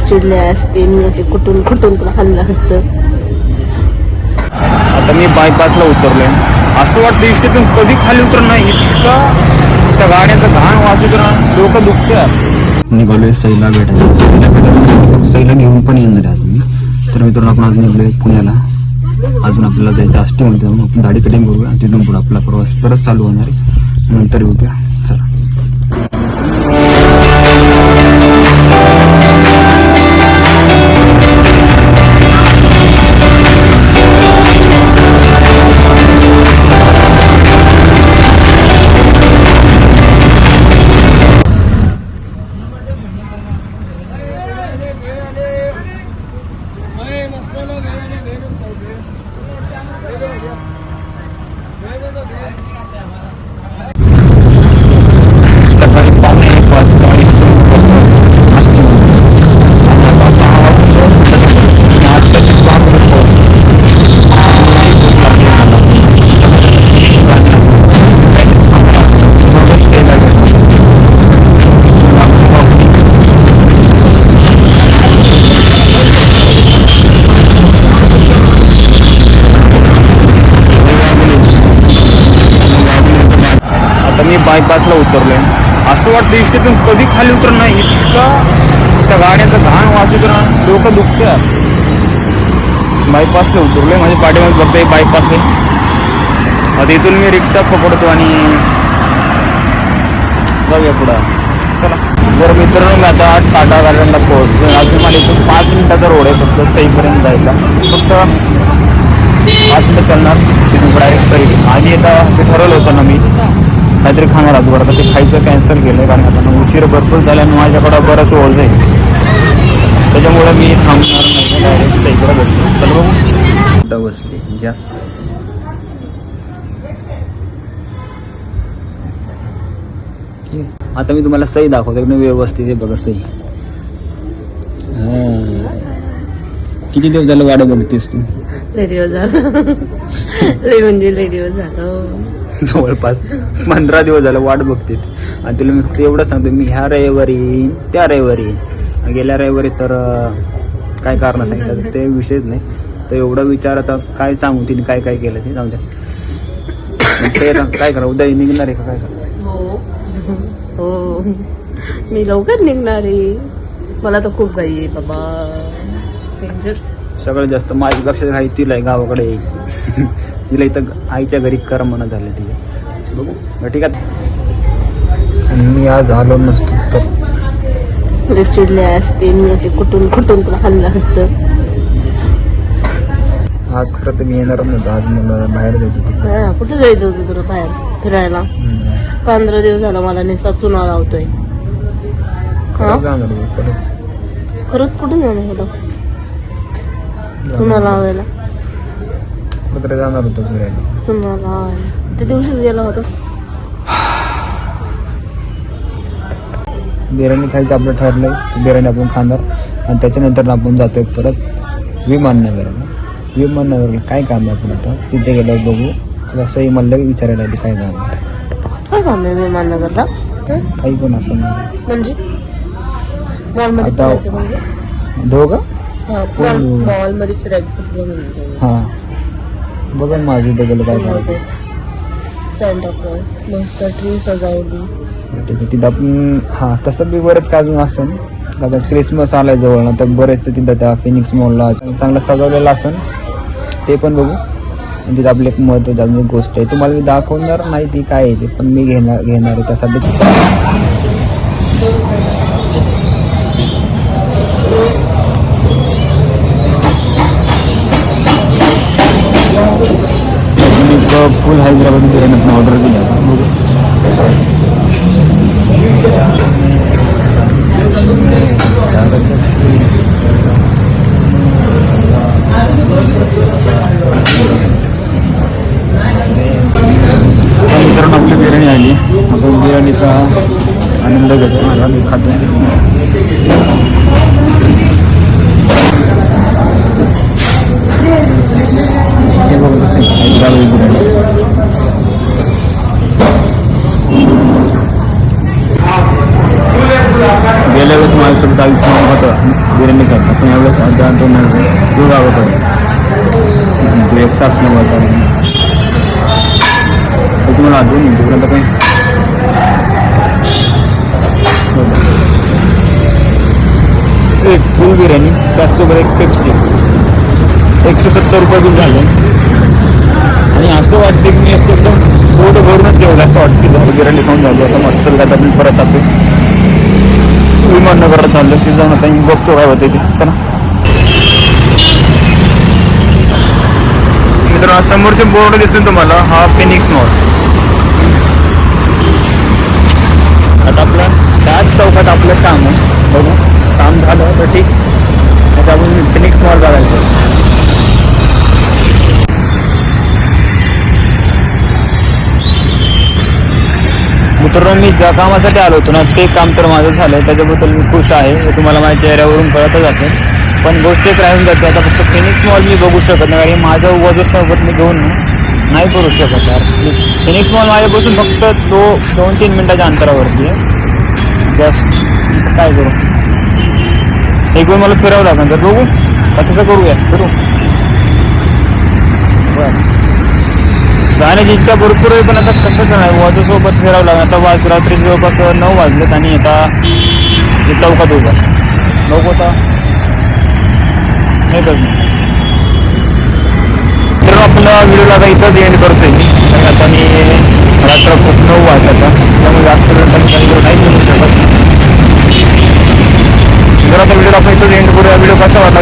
चिडले असते मी असे कुठून पण हल्लं असतं. आता मी बायपासला उतरलोय. असं वाटतं इष्टीतून कधी खाली उतर नाही. इतका त्या गाड्याचं घाण वाजत ना, डोकं दुखतं. निघालोय सईला भेटायला. सईला घेऊन पण येणार आहे अजून. तर मित्रांनो आपण आज निघलोय पुण्याला. अजून आपल्याला जायचं आष्टीमध्ये जाऊन आपण गाडी कटिंग करूया. तिथून पुढे आपला प्रवास परत चालू होणार आहे. नंतर भेटूया. चला. बायपासला उतरलोय. असं वाटतं इष्टीतून कधी खाली उतर नाही. इतका त्या गाड्याचं घाण वाजत ना, डोकं दुखतं. बायपासला उतरलोय. माझ्या पाठीमध्ये बघताय बायपास आहे. आता इथून मी रिक्षा पकडतो आणि जाऊया पुढं. चला. जर मित्रांनो मी आता टाटा गार्डनला पोहोचलो. अजून मला इथून 5 मिनिटाचा रोड आहे फक्त सईपर्यंत जायला. फक्त 5 मिनिटं चालणार. तिथून डायरेक्ट सई. आधी आता ते ठरवलं होतं ना मी काहीतरी खाणार आहोत. बरं ते खायचं कॅन्सल केलं कारण आता उशीर भरपूर झाल्यानं माझ्याकडं बरंच ओझ आहे. त्याच्यामुळे मी थांबणार नाही. डायरेक्ट सईकडे भेटतो. चल बघू कुठं बसली जास्त. आता मी तुम्हाला सई दाखवतो एकदम व्यवस्थित आहे. बघा सई. किती दिवस झालं वाडा बघतेस तू? लय दिवस झालं. लय दिवस झालं. जवळपास 15 दिवस झालं वाट बघते. आणि तुला मी फक्त एवढं सांगतो, मी ह्या रविवारी येईन त्या रविवारी येईन. गेल्या रविवारी तर काय कारण सांगितलं ते विषयच नाही. तर एवढं विचार आता काय सांगू तिने काय काय केलं ते जाऊ द्या. काय करा उद्या निघणार आहे का काय करा? हो मी लवकर निघणार आहे. मला तर खूप घाई आहे बाबा. सगळ्यात जास्त माझ्यापेक्षा घाई तिला आहे. गावाकडे येईल. तिला इथं आईच्या घरी करमना झालं तिला. बघू ठीक आहे. मी आज आलो नसतो तर चिडले असते मी असे कुठून पण हल्लं असतं. आज खरं तर मी येणार नव्हतं. आज मला बाहेर जायचं होतं. कुठे जायचं होतं तुला बाहेर फिरायला? 15 दिवस झाला मला नुसता चुना लावतोय. जाणार परत. खरंच कुठे जाणार होतं चुना लावायला? कुठे जाणार होतं फिरायला? चुना लावायला ते दिवशीच गेला होता. बिर्याणी खायचं आपलं ठरलंय. बिर्याणी आपण खाणार आणि त्याच्यानंतर आपण जातोय परत विमाननगरला. विमाननगरला काय काम आहे आपण आता तिथे गेल्यावर बघू. आता सई मला विचारायला आली काय काम आहे. काय काम आहे विमाननगरला? काही पण असं म्हणजे मॉलमध्ये फिरायचं म्हणजे दोघं मॉलमध्ये फिरायचं. हा बघा माझं इथं गेलं काय करायचं. सेंटा क्लॉज मस्त ट्री सजावली. ठीक आहे. तिथं आपण हा तसं बी बरंच काय अजून असेल. आता क्रिसमस आलाय जवळ ना तर बरेच तिथं त्या फिनिक्स मॉलला चांगलं सजवलेलं असेल ते पण बघू. आणि तिथं आपली एक महत्त्वाची अजून एक गोष्ट आहे तुम्हाला मी दाखवणार नाही ती काय आहे ते पण मी घेणार आहे त्यासाठी. फुल हैदराबादी बिर्याणी आपण ऑर्डर केली. मित्रांनो आपली बिर्याणी आली. आता बिर्याणीचा आनंद घ्यायचा मला मी खातो. गेल्या वेळेस माझ्यासोबत आयुष्यमान होतं मित्रांनी करतात पण एवढं आता तो गावाकडे तो एक तास न बोलता तुम्हाला अजून तिकडं काही एक फुल बिर्याणी त्याचसोबत एक पेप्सी 170 रुपये बिल झाले आणि असं वाटतं की मी एकदम पोट भरूनच जेवलं असं वाटतं बिर्याणी खाऊन झाली आता मस्त आता मी परत आलो विमाननगरला चाललं की जाऊन आता मी बघतो काय होतं ते चला मित्रांनो समोरचे बोर्ड दिसतील तुम्हाला हा फिनिक्स मॉल आता आपलं त्याच चौकात आपलं काम आहे बघू काम झालं तर ठीक आता आपण फिनिक्स मॉल बघायचं मित्रांनो मी ज्या कामासाठी आलो होतो ना ते काम तर माझं झालं त्याच्याबद्दल मी खुश आहे हे तुम्हाला माझ्या चेहऱ्यावरून कळतच असेल पण गोष्ट एक राहून जाते आता फक्त फिनिक्स मॉल मी बघू शकत नाही कारण माझं वजनसोबत मी घेऊन नाही करू शकत यार फिनिक्स मॉल माझ्यापासून फक्त 2-3 मिनिटाच्या अंतरावरती आहे जस्ट काय करू एक वेळ मला फिरावं लागेल तर बघू तसं करूया फिरू बरं जाण्याची इच्छा भरपूर आहे पण आता कसं नाही वाजूसोबत फिरावं लागेल आता रात्री जवळपास 9 वाजलेत आणि आता चौकात उभा बघू आता नाही बघ तर आपला व्हिडिओला आता इथंच एंड करतोय मी आणि आता मी रात्र खूप 9 वाजला आता त्यामुळे जास्त वेळ पण काही नाही बोलू शकत तर आता व्हिडिओला आपण इथंच एंड करूया व्हिडिओ कसा वाटला